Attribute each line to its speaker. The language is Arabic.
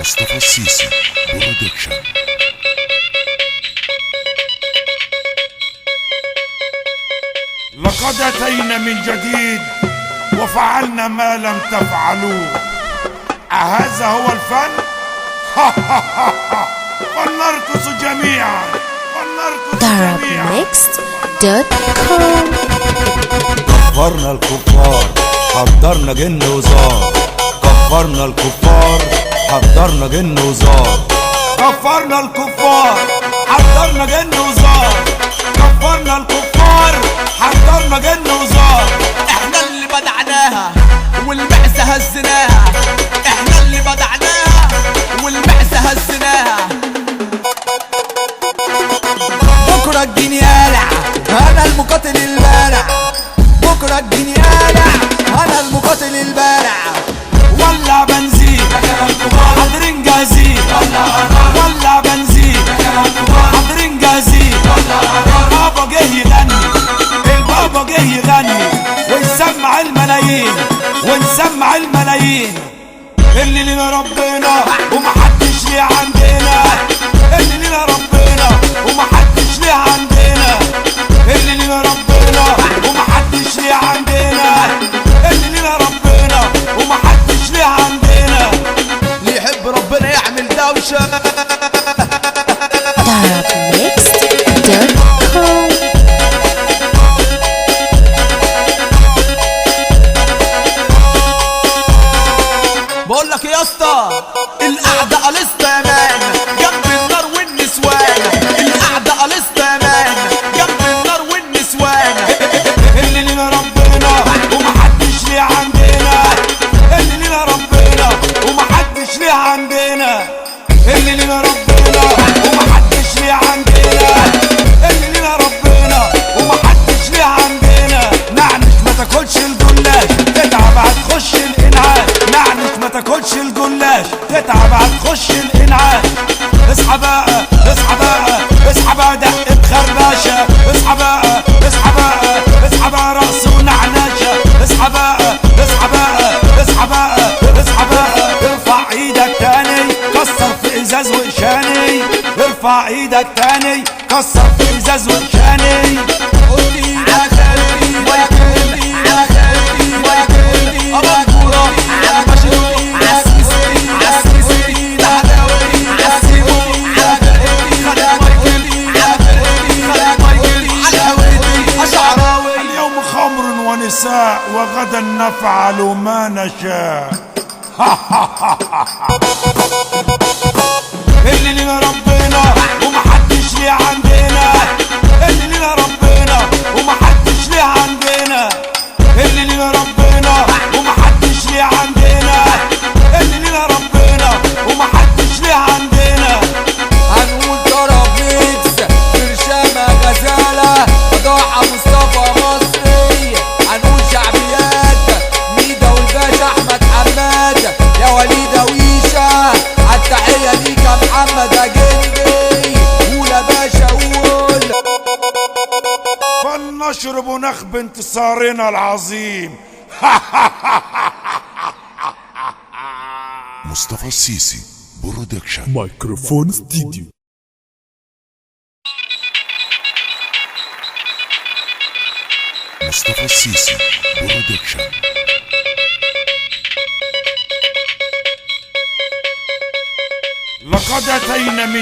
Speaker 1: مصطفى السيسي برودكشن.
Speaker 2: لقد أتينا من جديد وفعلنا ما لم تفعلوه. أهذا هو الفن؟ فلنرقص جميعا، فلنرقص جميعا.
Speaker 3: Darabmixed.com.
Speaker 4: كفرنا الكفار، حضرنا جن وزار. كفرنا الكفار، حضرنا جن وزار. كفرنا الكفار، حضرنا جن وزار. كفرنا الكفار، حضرنا جن وزار.
Speaker 5: احنا اللي بدعناها والبعثة هزناها. احنا اللي بدعناها والبعثة هزناها. بكرة الجيني قالع، انا المقاتل البارع. بكرة الجيني قالع، انا المقاتل البارع.
Speaker 4: ولع بنزين حاضرين جاهزين. ولع بنزين حاضرين جاهزين. البابا جه يغني، البابا جه يغني ونسمع الملايين، ونسمع الملايين. اللي لنا ربنا ومحدش ليه عندنا. اللي لنا ربنا ومحدش ليه عندنا. اللي لنا ربنا ومحدش ليه عندنا. اللي لنا ربنا ومحدش ليه عندنا.
Speaker 5: اللي يحب ربنا يعمل دوشة.
Speaker 3: Darabmixed.com.
Speaker 5: بقول لك يا اسطى، القعدة قلصت امان جنب النار والنسوان. القعدة قلصت امان جنب النار والنسوان.
Speaker 4: اللي لنا ربنا ومحدش ليه عندنا. اللي لنا ربنا ومحدش ليه عندنا. اللي لنا ربنا ومحدش ليه عندنا. اللي لنا ربنا ومحدش ليه عندنا. نعنش ما تاكلش الجلاش، تتعب هتخش الانعاش. نعنش ما تاكلش الجلاش، تتعب هتخش الانعاش. اصحى بقى، اصحى بقى، اصحى بقى دق بخربشه. اصحى بقى، اصحى بقى، اصحى بقى رقص ونعناشه. اصحى بقى، اصحى بقى، اصحى بقى، اصحى بقى. ارفع ايدك تاني، كسر في ازاز وقشاني. ارفع ايدك تاني، كسر في ازاز وقشاني.
Speaker 5: قول ايدك على قلبي، على قلبي، على قلبي. أبكورة على مشروع، على السيسي، على السيسي. تحداوي على السيبو، على قلبي. خلق مايكل على قلبي، خلق مايكل على هويتي. أشعراوي
Speaker 2: اليوم خمر ونساء وغدا نفعل ما نشاء.
Speaker 4: اللي لنا ربنا ومحدش ليه عندنا. اللي لنا ربنا ومحدش ليه عندنا. اللي لنا ربنا ومحدش ليه عندنا. اللي لنا ربنا ومحدش ليه عندنا.
Speaker 5: هنقول ضرب ميكس برشامة غزالة ضاع مصطفى مصري. هنقول شعبيات ميدا والباشا أحمد حماد. يا وليدة ويشة التحية ليك يا محمد أجندي. قول يا باشا قول.
Speaker 2: فلنشرب نخب انتصارنا العظيم.
Speaker 1: مصطفى السيسي برودكشن.
Speaker 6: مايكروفون ستوديو.
Speaker 1: مصطفى السيسي برودكشن.
Speaker 2: لقد أتينا من